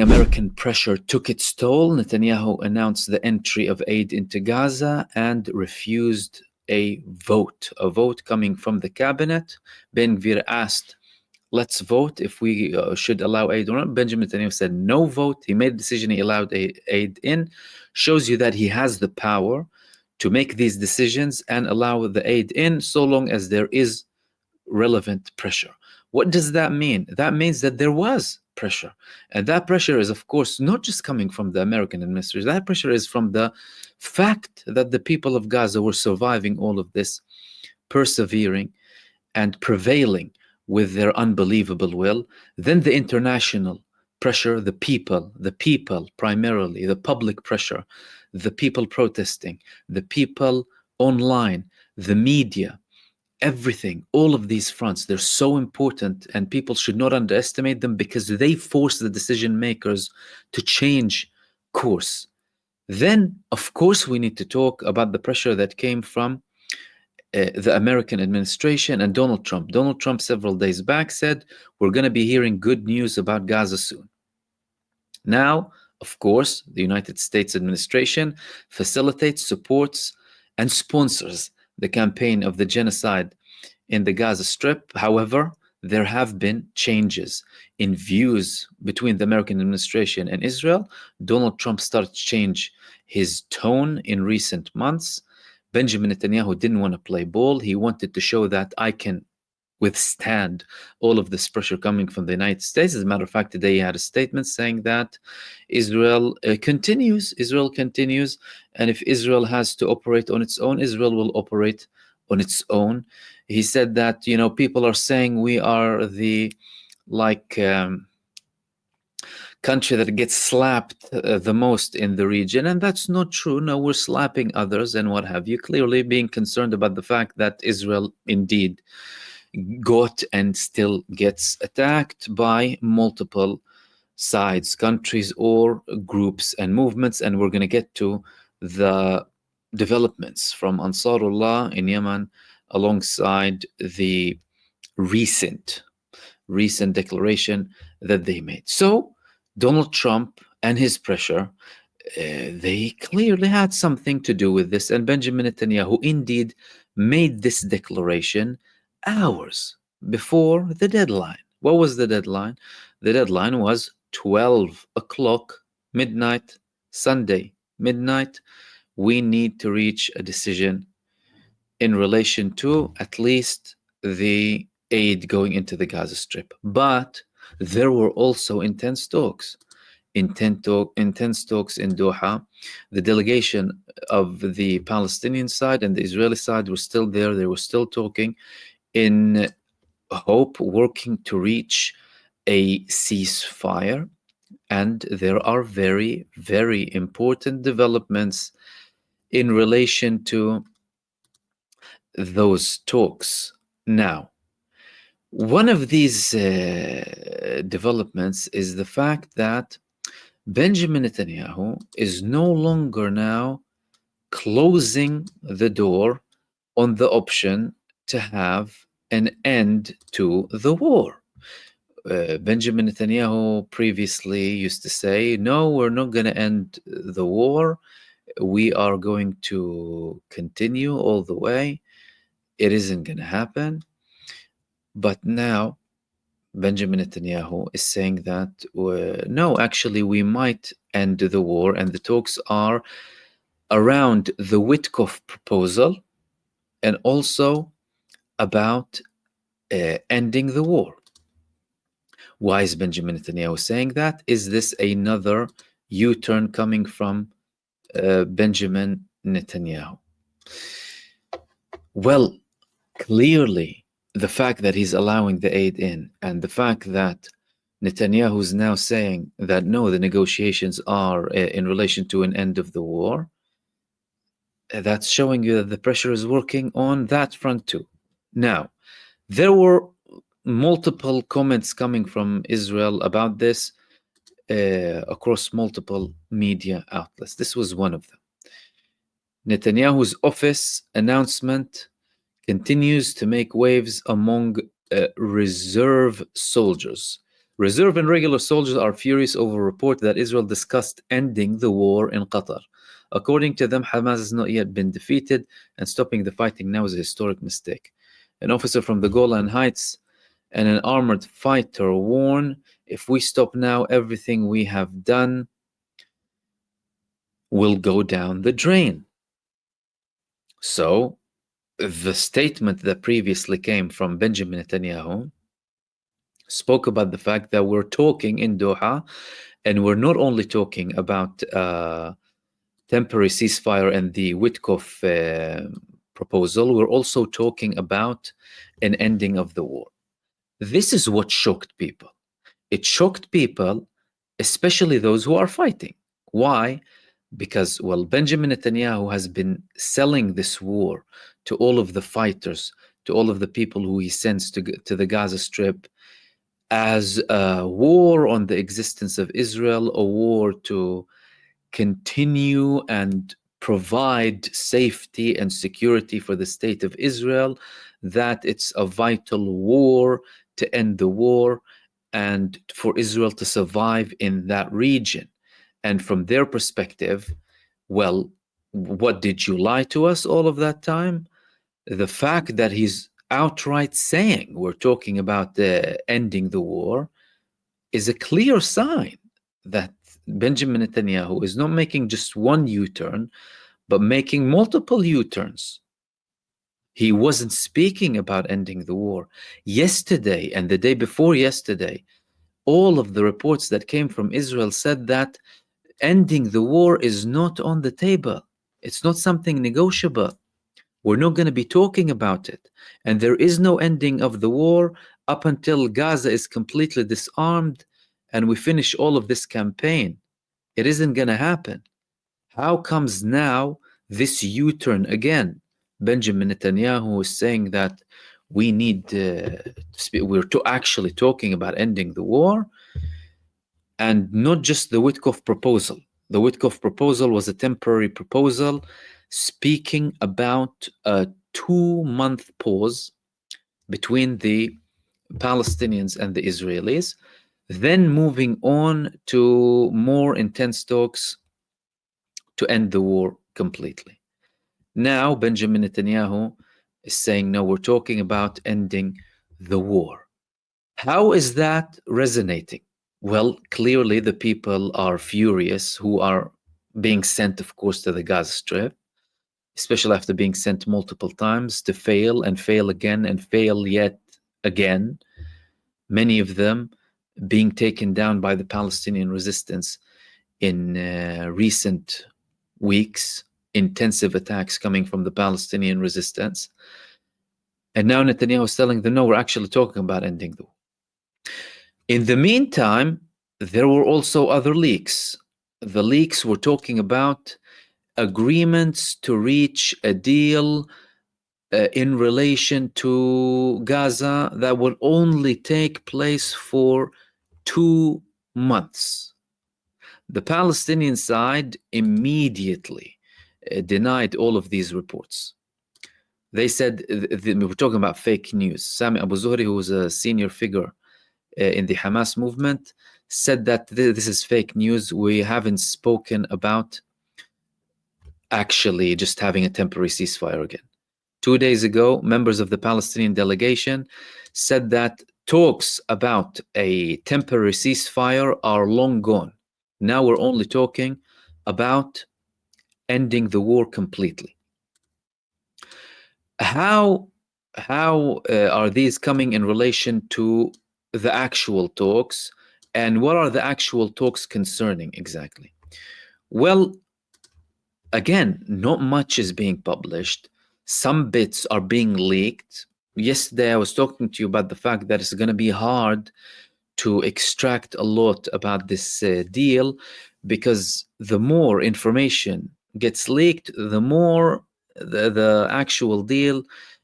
American pressure took its toll. Netanyahu announced the entry of aid into Gaza and refused a vote coming from the cabinet. Ben Gvir asked, let's vote if we should allow aid or not. Benjamin Netanyahu said no vote. He made a decision, he allowed aid in. Shows you that he has the power to make these decisions and allow the aid in so long as there is relevant pressure. What does that mean? That means that there was pressure. And that pressure is, of course, not just coming from the American administration. That pressure is from the fact that the people of Gaza were surviving all of this, persevering and prevailing with their unbelievable will. Then the international pressure, the people primarily, the public pressure, the people protesting, the people online, the media, everything, all of these fronts, they're so important, and people should not underestimate them because they force the decision makers to change course. Then, of course, we need to talk about the pressure that came from the American administration and Donald Trump. Donald Trump several days back said, we're going to be hearing good news about Gaza soon. Now, of course, the United States administration facilitates, supports, and sponsors the campaign of the genocide in the Gaza Strip. However, there have been changes in views between the American administration and Israel. Donald Trump started to change his tone in recent months. Benjamin Netanyahu didn't want to play ball. He wanted to show that I can withstand all of this pressure coming from the United States. As a matter of fact, today he had a statement saying that Israel continues, and if Israel has to operate on its own, Israel will operate on its own. He said that, people are saying we are the country that gets slapped the most in the region, and that's not true. No, we're slapping others and what have you, clearly being concerned about the fact that Israel indeed got and still gets attacked by multiple sides, countries, or groups and movements. And we're going to get to the developments from Ansarullah in Yemen alongside the recent declaration that they made. So Donald Trump and his pressure, they clearly had something to do with this. And Benjamin Netanyahu indeed made this declaration hours before the deadline. What was the deadline? The deadline was 12 o'clock midnight, Sunday midnight. We need to reach a decision in relation to at least the aid going into the Gaza Strip. But there were also intense talks in Doha. The delegation of the Palestinian side and the Israeli side were still there. They were still talking in hope, working to reach a ceasefire. And there are very, very important developments in relation to those talks. Now, one of these developments is the fact that Benjamin Netanyahu is no longer now closing the door on the option to have an end to the war. Benjamin Netanyahu previously used to say, no, we're not going to end the war. We are going to continue all the way. It isn't going to happen. But now Benjamin Netanyahu is saying that, no, actually, we might end the war. And the talks are around the Witkoff proposal and also about ending the war. Why is Benjamin Netanyahu saying that? Is this another U-turn coming from Benjamin Netanyahu? Well, clearly, the fact that he's allowing the aid in and the fact that Netanyahu is now saying that no, the negotiations are in relation to an end of the war, that's showing you that the pressure is working on that front too. Now, there were multiple comments coming from Israel about this across multiple media outlets. This was one of them. Netanyahu's office announcement continues to make waves among reserve soldiers. Reserve and regular soldiers are furious over a report that Israel discussed ending the war in Qatar. According to them, Hamas has not yet been defeated, and stopping the fighting now is a historic mistake. An officer from the Golan Heights and an armored fighter warn, if we stop now, everything we have done will go down the drain. So, the statement that previously came from Benjamin Netanyahu spoke about the fact that we're talking in Doha, and we're not only talking about temporary ceasefire and the Witkoff proposal, we're also talking about an ending of the war. This is what shocked people. It shocked people, especially those who are fighting. Why? Because, well, Benjamin Netanyahu has been selling this war to all of the fighters, to all of the people who he sends to the Gaza Strip, as a war on the existence of Israel, a war to continue and provide safety and security for the state of Israel, that it's a vital war to end the war and for Israel to survive in that region. And from their perspective, well, what did you lie to us all of that time? The fact that he's outright saying we're talking about ending the war is a clear sign that Benjamin Netanyahu is not making just one U-turn, but making multiple U-turns. He wasn't speaking about ending the war. Yesterday and the day before yesterday, all of the reports that came from Israel said that ending the war is not on the table. It's not something negotiable. We're not going to be talking about it. And there is no ending of the war up until Gaza is completely disarmed and we finish all of this campaign. It isn't going to happen. How comes now this U-turn again? Benjamin Netanyahu is saying that we need we're actually talking about ending the war, and not just the Witkoff proposal. The Witkoff proposal was a temporary proposal speaking about a 2-month pause between the Palestinians and the Israelis, then moving on to more intense talks to end the war completely. Now, Benjamin Netanyahu is saying, no, we're talking about ending the war. How is that resonating? Well, clearly the people are furious who are being sent, of course, to the Gaza Strip, especially after being sent multiple times to fail and fail again and fail yet again. Many of them being taken down by the Palestinian resistance in recent weeks, intensive attacks coming from the Palestinian resistance. And now Netanyahu is telling them, no, we're actually talking about ending the war. In the meantime, there were also other leaks. The leaks were talking about agreements to reach a deal in relation to Gaza that would only take place for 2 months. The Palestinian side immediately denied all of these reports. They said, we were talking about fake news. Sami Abu Zuhri, who was a senior figure in the Hamas movement, said that this is fake news. We haven't spoken about actually just having a temporary ceasefire again. 2 days ago, members of the Palestinian delegation said that talks about a temporary ceasefire are long gone. Now we're only talking about ending the war completely. How are these coming in relation to the actual talks, and what are the actual talks concerning exactly? Well, again, not much is being published. Some bits are being leaked. Yesterday, I was talking to you about the fact that it's going to be hard to extract a lot about this deal, because the more information gets leaked, the more the actual deal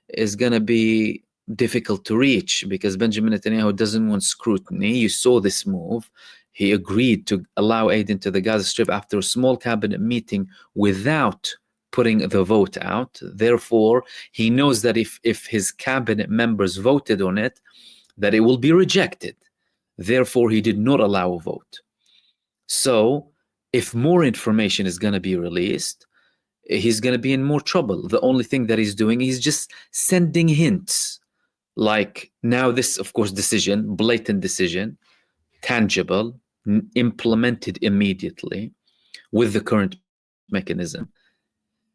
is going to be difficult to reach, because Benjamin Netanyahu doesn't want scrutiny. You saw this move. He agreed to allow aid into the Gaza Strip after a small cabinet meeting without putting the vote out. Therefore, he knows that if his cabinet members voted on it, that it will be rejected. Therefore, he did not allow a vote. So if more information is going to be released, he's going to be in more trouble. The only thing that he's doing is just sending hints. Like now this, of course, decision, blatant decision, tangible, implemented immediately with the current mechanism.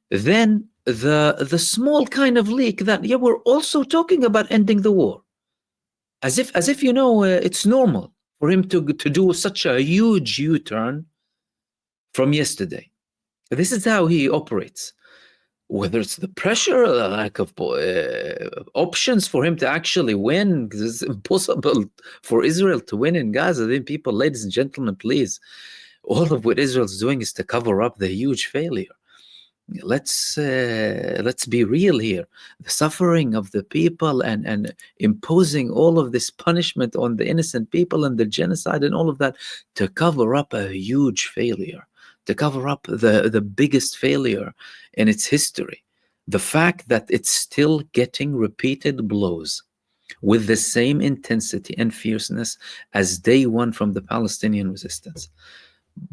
Then the small kind of leak that, yeah, we're also talking about ending the war. As if it's normal for him to do such a huge U-turn from yesterday. This is how he operates. Whether it's the pressure, the lack of options for him to actually win, because it's impossible for Israel to win in Gaza. Then people, ladies and gentlemen, please, all of what Israel's doing is to cover up the huge failure. Let's be real here. The suffering of the people and imposing all of this punishment on the innocent people and the genocide and all of that to cover up a huge failure, to cover up the biggest failure in its history. The fact that it's still getting repeated blows with the same intensity and fierceness as day one from the Palestinian resistance.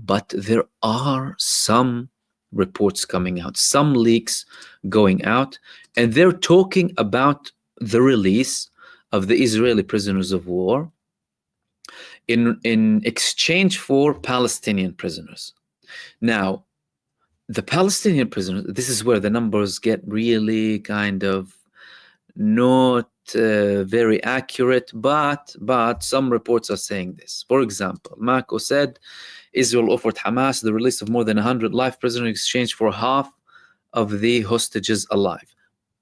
But there are some reports coming out, some leaks going out, and they're talking about the release of the Israeli prisoners of war in exchange for Palestinian prisoners. Now, the Palestinian prisoners, this is where the numbers get really kind of not very accurate, but some reports are saying this. For example, Mako said Israel offered Hamas the release of more than 100 live prisoners in exchange for half of the hostages alive.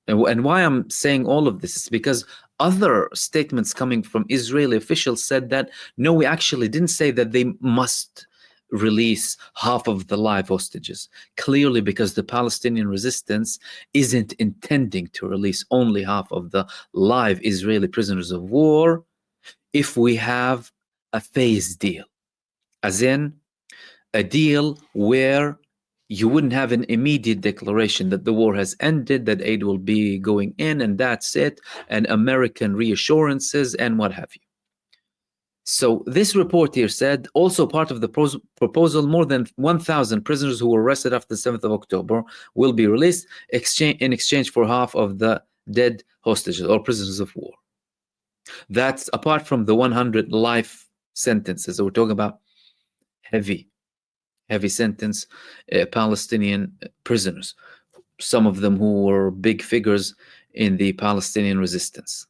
And why I'm saying all of this is because other statements coming from Israeli officials said that, no, we actually didn't say that they must release half of the live hostages. Clearly, because the Palestinian resistance isn't intending to release only half of the live Israeli prisoners of war if we have a phase deal, as in a deal where you wouldn't have an immediate declaration that the war has ended, that aid will be going in, and that's it, and American reassurances and what have you. So this report here said, also part of the proposal, more than 1,000 prisoners who were arrested after the 7th of October will be released in exchange for half of the dead hostages or prisoners of war. That's apart from the 100 life sentences. So we're talking about heavy sentence Palestinian prisoners, some of them who were big figures in the Palestinian resistance.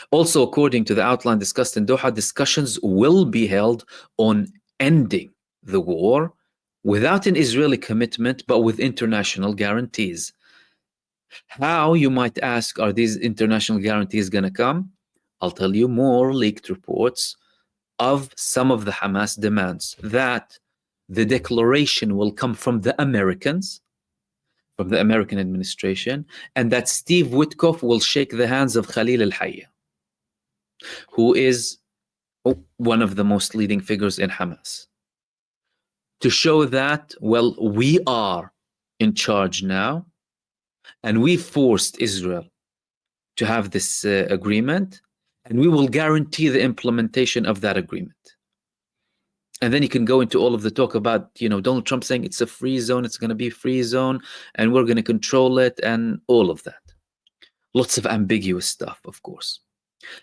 Also, according to the outline discussed in Doha, discussions will be held on ending the war without an Israeli commitment, but with international guarantees. How, you might ask, are these international guarantees going to come? I'll tell you more leaked reports of some of the Hamas demands, that the declaration will come from the Americans, from the American administration, and that Steve Witkoff will shake the hands of Khalil al-Hayya, who is one of the most leading figures in Hamas, to show that, well, we are in charge now, and we forced Israel to have this agreement, and we will guarantee the implementation of that agreement. And then you can go into all of the talk about, Donald Trump saying it's a free zone, it's going to be a free zone, and we're going to control it, and all of that. Lots of ambiguous stuff, of course.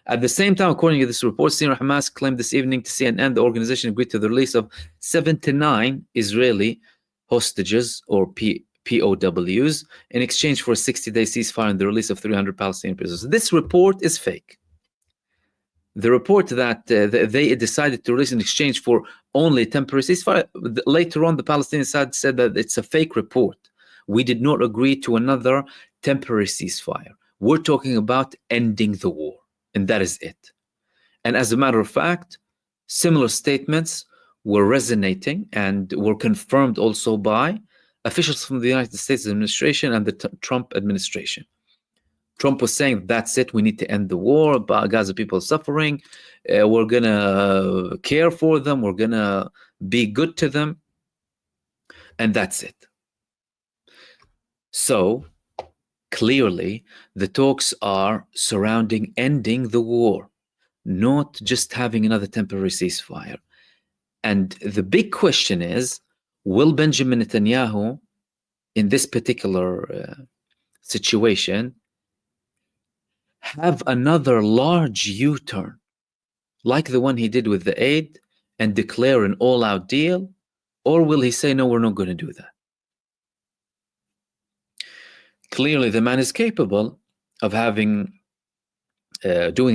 At the same time, according to this report, senior Hamas claimed this evening to CNN the organization agreed to the release of 79 Israeli hostages, or POWs, in exchange for a 60-day ceasefire and the release of 300 Palestinian prisoners. This report is fake. The report that they decided to release in exchange for only temporary ceasefire, later on the Palestinian side said that it's a fake report. We did not agree to another temporary ceasefire. We're talking about ending the war, and that is it. And as a matter of fact, similar statements were resonating and were confirmed also by officials from the United States administration and the Trump administration. Trump was saying, that's it, we need to end the war, Gaza people are suffering, we're going to care for them, we're going to be good to them, and that's it. So, clearly, the talks are surrounding ending the war. not just having another temporary ceasefire. And the big question is, will Benjamin Netanyahu, in this particular situation, have another large U-turn like the one he did with the aid and declare an all-out deal? Or will he say, no, we're not going to do that? Clearly, the man is capable of doing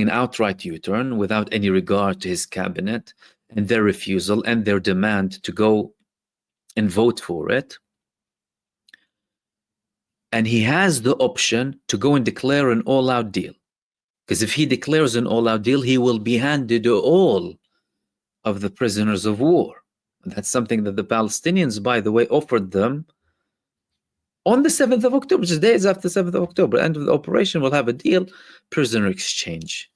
an outright U-turn without any regard to his cabinet and their refusal and their demand to go and vote for it. And he has the option to go and declare an all-out deal. Because if he declares an all-out deal, he will be handed all of the prisoners of war. That's something that the Palestinians, by the way, offered them on the 7th of October, just days after the 7th of October. End of the operation, we'll have a deal, prisoner exchange.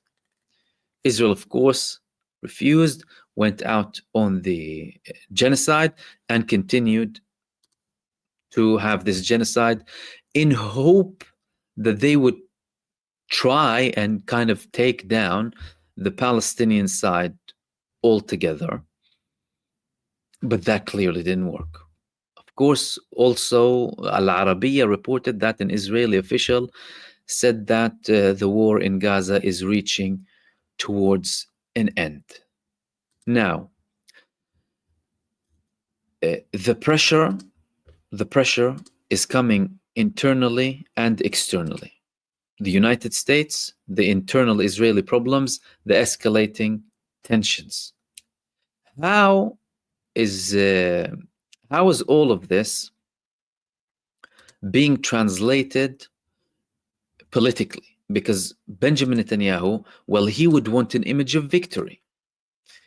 Israel, of course, refused, went out on the genocide, and continued to have this genocide in hope that they would try and kind of take down the Palestinian side altogether. But that clearly didn't work. Of course, also Al Arabiya reported that an Israeli official said that the war in Gaza is reaching towards an end. Now, the pressure is coming internally and externally. The United States, the internal Israeli problems, the escalating tensions. How is all of this being translated politically? Because Benjamin Netanyahu, well, he would want an image of victory.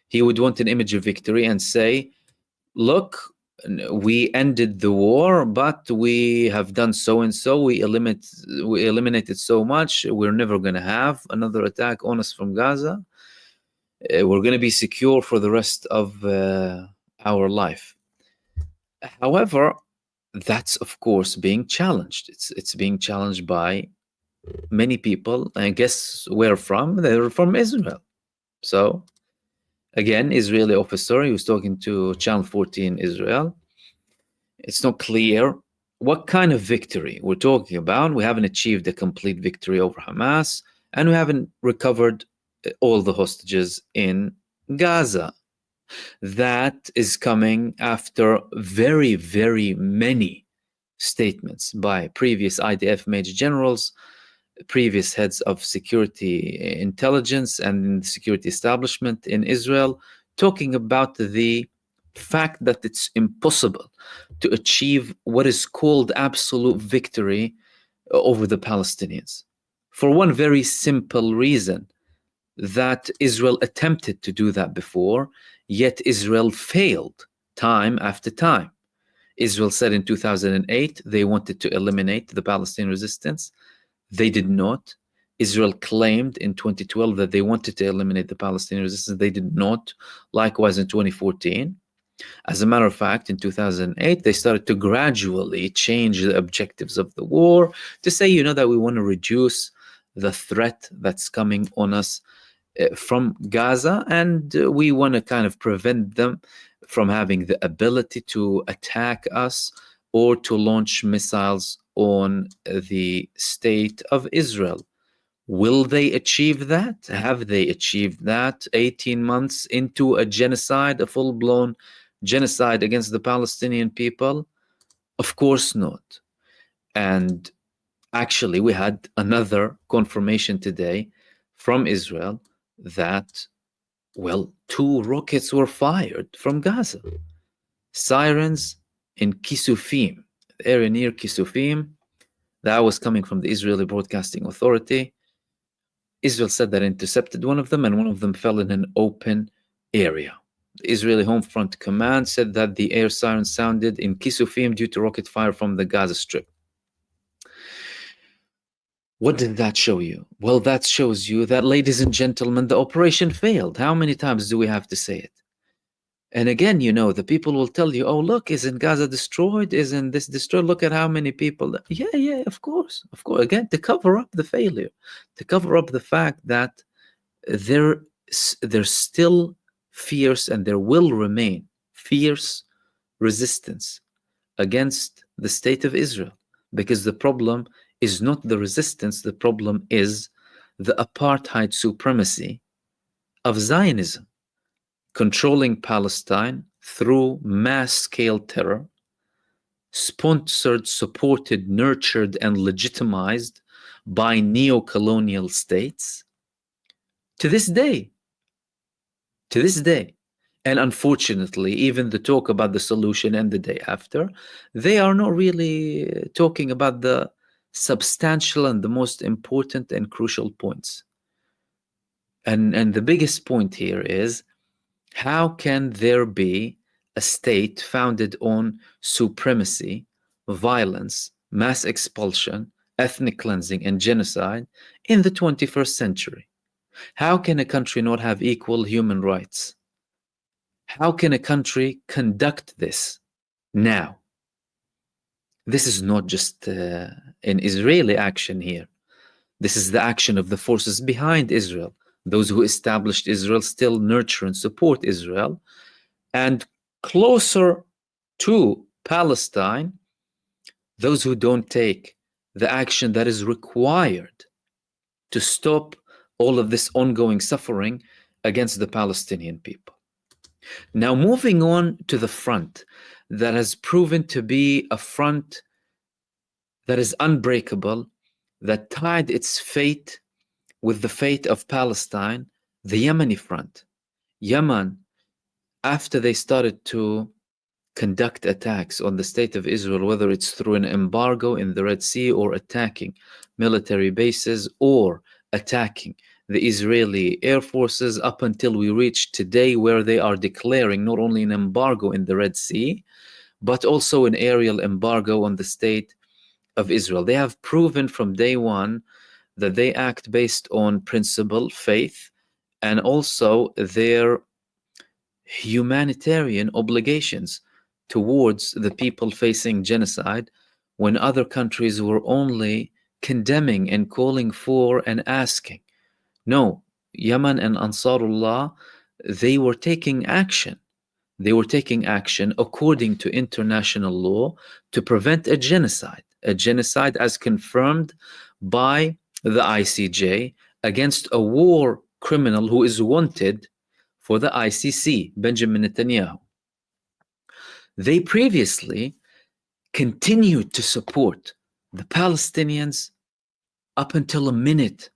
He would want an image of victory and say, look, we ended the war, but we have done so and so. We eliminated so much. We're never going to have another attack on us from Gaza. We're going to be secure for the rest of our life. However, that's of course being challenged. It's being challenged by many people. I guess where from? They're from Israel. So again, Israeli officer, he was talking to Channel 14 Israel. It's not clear what kind of victory we're talking about. We haven't achieved a complete victory over Hamas, and we haven't recovered all the hostages in Gaza. That is coming after very, very many statements by previous IDF major generals, previous heads of security intelligence and security establishment in Israel, talking about the fact that it's impossible to achieve what is called absolute victory over the Palestinians. For one very simple reason, that Israel attempted to do that before, yet Israel failed time after time. Israel said in 2008 they wanted to eliminate the Palestinian resistance. They did not. Israel claimed in 2012 that they wanted to eliminate the Palestinian resistance. They did not. Likewise in 2014. As a matter of fact, in 2008, they started to gradually change the objectives of the war to say, that we want to reduce the threat that's coming on us from Gaza, and we want to kind of prevent them from having the ability to attack us or to launch missiles on the state of Israel. Will they achieve that? Have they achieved that 18 months into a genocide, a full-blown genocide against the Palestinian people? Of course not. And actually, we had another confirmation today from Israel that, 2 rockets were fired from Gaza. Sirens in Kisufim, the area near Kisufim, that was coming from the Israeli Broadcasting Authority. Israel said that intercepted one of them, and one of them fell in an open area. The Israeli Home Front Command said that the air siren sounded in Kisufim due to rocket fire from the Gaza Strip. What did that show you? Well, that shows you that, ladies and gentlemen, the operation failed. How many times do we have to say it? And again, the people will tell you, oh, look, isn't Gaza destroyed? Isn't this destroyed? Look at how many people. Yeah, of course. Again, to cover up the failure, to cover up the fact that there there's still fierce, and there will remain fierce resistance against the state of Israel, because the problem is not the resistance, the problem is the apartheid supremacy of Zionism, controlling Palestine through mass-scale terror, sponsored, supported, nurtured, and legitimized by neo-colonial states to this day. To this day. And unfortunately, even the talk about the solution and the day after, they are not really talking about the substantial and the most important and crucial points. And the biggest point here is, how can there be a state founded on supremacy, violence, mass expulsion, ethnic cleansing, and genocide in the 21st century? How can a country not have equal human rights? How can a country conduct this now? This is not just an Israeli action here. This is the action of the forces behind Israel. Those who established Israel still nurture and support Israel. And closer to Palestine, those who don't take the action that is required to stop all of this ongoing suffering against the Palestinian people. Now, moving on to the front that has proven to be a front that is unbreakable, that tied its fate with the fate of Palestine, the Yemeni front. Yemen, after they started to conduct attacks on the state of Israel, whether it's through an embargo in the Red Sea or attacking military bases or attacking the Israeli air forces, up until we reach today, where they are declaring not only an embargo in the Red Sea, but also an aerial embargo on the state of Israel. They have proven from day one that they act based on principle, faith, and also their humanitarian obligations towards the people facing genocide, when other countries were only condemning and calling for and asking. No, Yemen and Ansarullah, they were taking action. They were taking action according to international law to prevent a genocide as confirmed by the ICJ against a war criminal who is wanted for the ICC, Benjamin Netanyahu. They previously continued to support the Palestinians up until a minute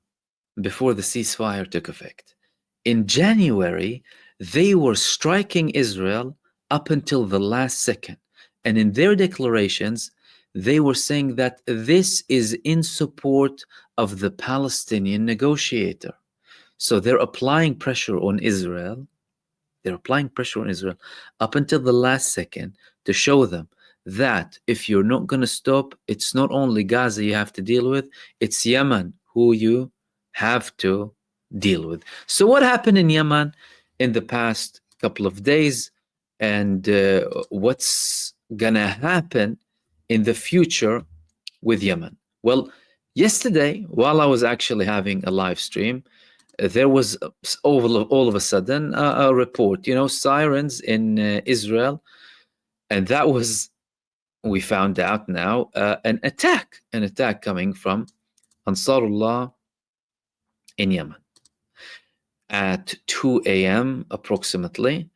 before the ceasefire took effect. In January, they were striking Israel up until the last second. And in their declarations, they were saying that this is in support of the Palestinian negotiator. So they're applying pressure on Israel. They're applying pressure on Israel up until the last second to show them that if you're not going to stop, it's not only Gaza you have to deal with, it's Yemen who you have to deal with. So what happened in Yemen in the past couple of days, and what's going to happen in the future with Yemen? Well, yesterday, while I was actually having a live stream, there was all of a sudden a report, sirens in Israel. And that was, we found out now, an attack coming from Ansarullah in Yemen. At 2 a.m. approximately,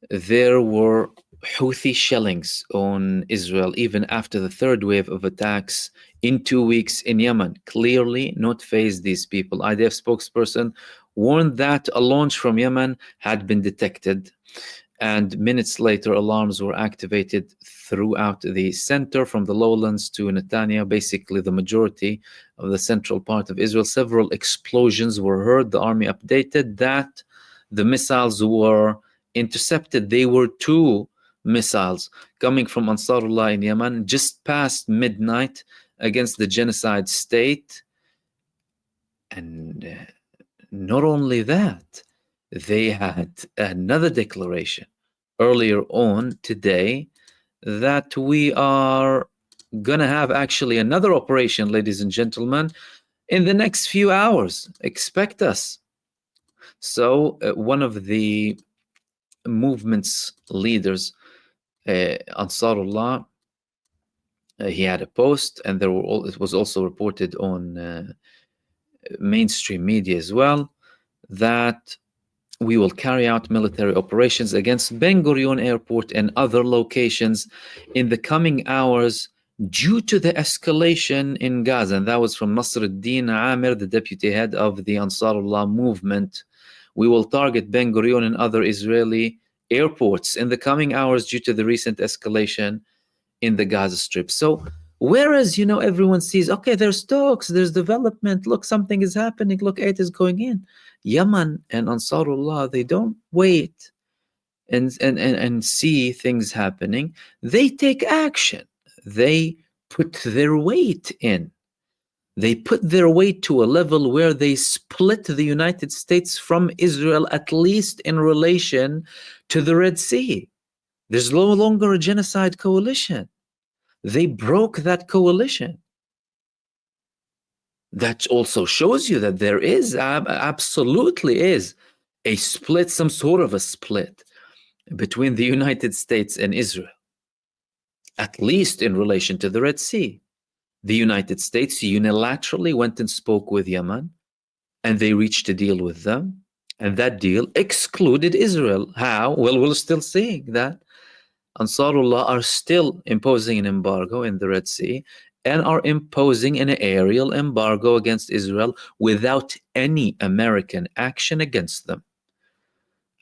there were Houthi shellings on Israel, even after the third wave of attacks in 2 weeks in Yemen. Clearly not fazed these people. IDF spokesperson warned that a launch from Yemen had been detected, and minutes later alarms were activated throughout the center, from the lowlands to Netanyahus, basically the majority of the central part of Israel. Several explosions were heard. The army updated that the missiles were intercepted. They were 2 missiles coming from Ansarullah in Yemen just past midnight against the genocide state. And not only that, they had another declaration earlier on today that we are going to have actually another operation, ladies and gentlemen, in the next few hours. Expect us. So one of the movement's leaders, Ansarullah, he had a post, and it was also reported on mainstream media as well, that we will carry out military operations against Ben Gurion Airport and other locations in the coming hours due to the escalation in Gaza. And that was from Nasruddin Amir, the deputy head of the Ansarullah movement. We will target Ben Gurion and other Israeli airports in the coming hours due to the recent escalation in the Gaza Strip. So, whereas, everyone sees, okay, there's talks, there's development, look, something is happening, look, aid is going in. Yemen and Ansarullah, they don't wait and see things happening. They take action. They put their weight in. They put their weight to a level where they split the United States from Israel, at least in relation to the Red Sea. There's no longer a genocide coalition. They broke that coalition. That also shows you that there is, absolutely is, a split, some sort of a split between the United States and Israel, at least in relation to the Red Sea. The United States unilaterally went and spoke with Yemen, and they reached a deal with them, and that deal excluded Israel. How? Well, we're still seeing that. Ansarullah are still imposing an embargo in the Red Sea and are imposing an aerial embargo against Israel without any American action against them.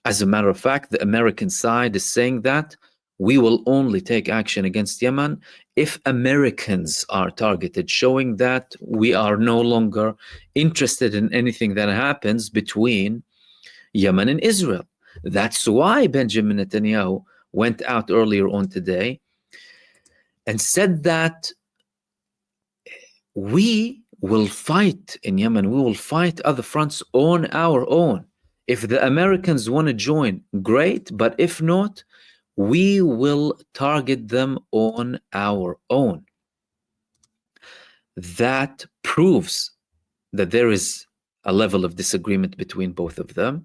As a matter of fact, the American side is saying that we will only take action against Yemen if Americans are targeted, showing that we are no longer interested in anything that happens between Yemen and Israel. That's why Benjamin Netanyahu went out earlier on today and said that we will fight in Yemen, we will fight other fronts on our own. If the Americans want to join, great, but if not, we will target them on our own. That proves that there is a level of disagreement between both of them.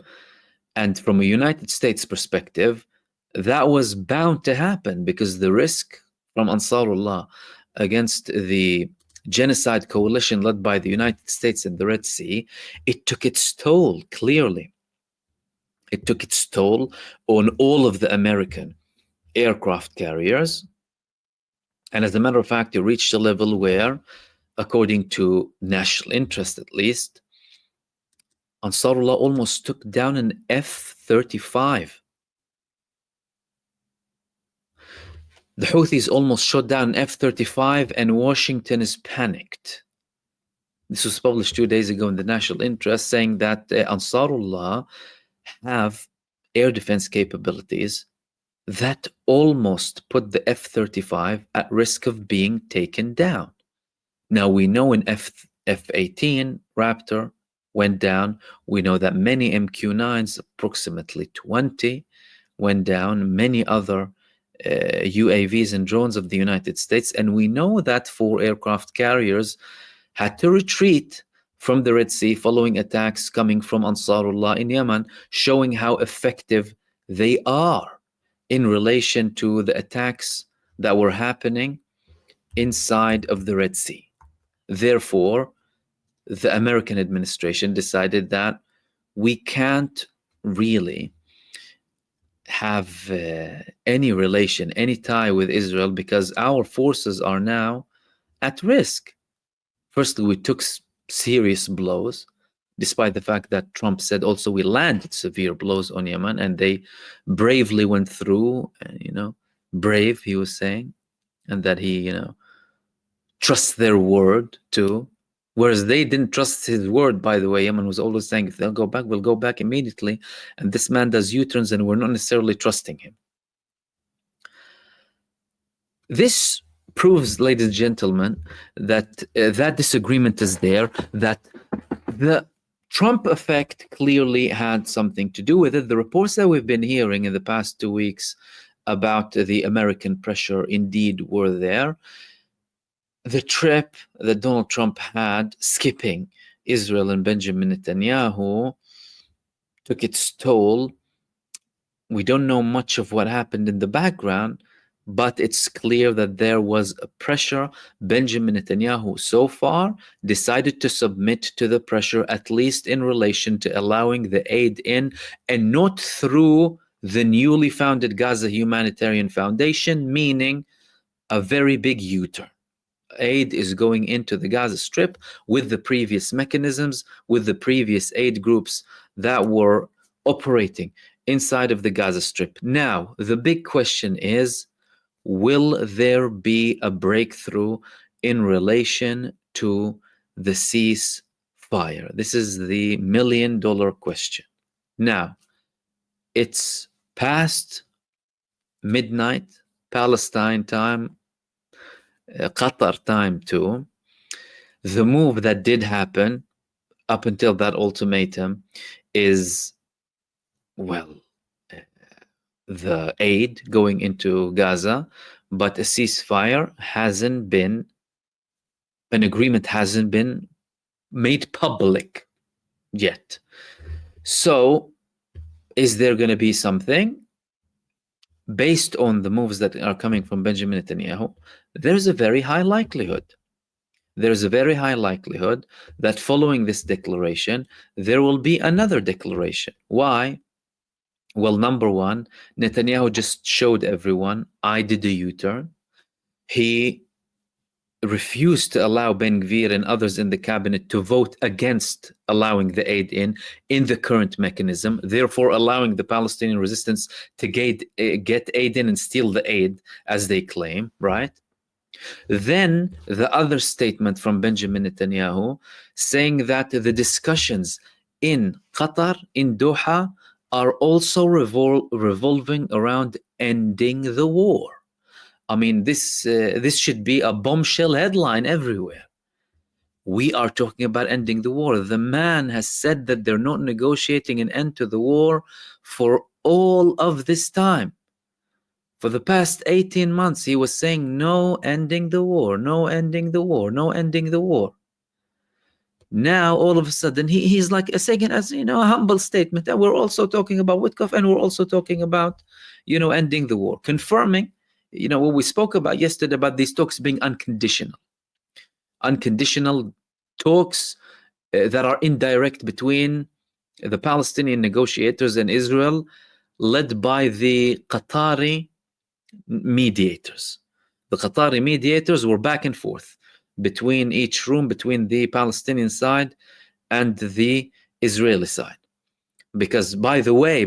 And from a United States perspective, that was bound to happen, because the risk from Ansarullah against the genocide coalition led by the United States in the Red Sea, it took its toll, clearly. It took its toll on all of the American aircraft carriers. And as a matter of fact, it reached a level where, according to national interest at least, Ansarullah almost took down an F-35. The Houthis almost shot down an F-35, and Washington is panicked. This was published 2 days ago in the National Interest, saying that Ansarullah have air defense capabilities that almost put the F-35 at risk of being taken down. Now, we know an F-18 Raptor went down. We know that many MQ-9s, approximately 20, went down, many other UAVs and drones of the United States. And we know that 4 aircraft carriers had to retreat from the Red Sea following attacks coming from Ansarullah in Yemen, showing how effective they are in relation to the attacks that were happening inside of the Red Sea. Therefore, the American administration decided that we can't really have any relation, any tie with Israel, because our forces are now at risk. Firstly, we took serious blows, despite the fact that Trump said also we landed severe blows on Yemen, and they bravely went through, brave, he was saying, and that he, trusts their word too. Whereas they didn't trust his word, by the way. Yemen was always saying, if they'll go back, we'll go back immediately. And this man does U-turns, and we're not necessarily trusting him. This proves, ladies and gentlemen, that that disagreement is there, that the Trump effect clearly had something to do with it. The reports that we've been hearing in the past 2 weeks about the American pressure indeed were there. The trip that Donald Trump had, skipping Israel and Benjamin Netanyahu, took its toll. We don't know much of what happened in the background, but it's clear that there was a pressure. Benjamin Netanyahu so far decided to submit to the pressure, at least in relation to allowing the aid in, and not through the newly founded Gaza Humanitarian Foundation, meaning a very big U-turn. Aid is going into the Gaza Strip with the previous mechanisms, with the previous aid groups that were operating inside of the Gaza Strip. Now, the big question is, will there be a breakthrough in relation to the ceasefire? This is the million-dollar question. Now, it's past midnight, Palestine time, Qatar time too. The move that did happen up until that ultimatum is, well, the aid going into Gaza, but a ceasefire hasn't been, an agreement hasn't been made public yet. So is there going to be something? Based on the moves that are coming from Benjamin Netanyahu, there's a very high likelihood. There's a very high likelihood that following this declaration, there will be another declaration. Why? Well, number one, Netanyahu just showed everyone, I did a U-turn. He refused to allow Ben Gvir and others in the cabinet to vote against allowing the aid in the current mechanism, therefore allowing the Palestinian resistance to get aid in and steal the aid, as they claim, right? Then the other statement from Benjamin Netanyahu saying that the discussions in Qatar, in Doha, are also revolving around ending the war. I mean, this should be a bombshell headline everywhere. We are talking about ending the war. The man has said that they're not negotiating an end to the war for all of this time. For the past 18 months, he was saying, no ending the war, no ending the war, no ending the war. Now, all of a sudden, he's like saying, as a humble statement, that we're also talking about Witkoff and we're also talking about, ending the war, confirming, what we spoke about yesterday about these talks being unconditional talks that are indirect between the Palestinian negotiators and Israel, led by the Qatari mediators. The Qatari mediators were back and forth between each room, between the Palestinian side and the Israeli side. Because by the way,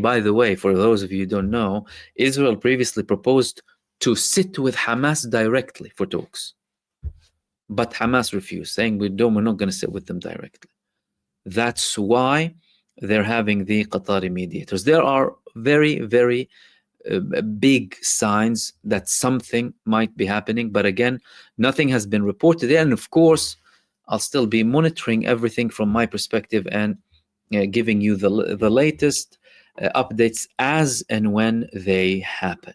for those of you who don't know, Israel previously proposed to sit with Hamas directly for talks. But Hamas refused, saying we're not going to sit with them directly. That's why they're having the Qatari mediators. There are very, very big signs that something might be happening, but again, nothing has been reported. And of course, I'll still be monitoring everything from my perspective and giving you the latest updates as and when they happen.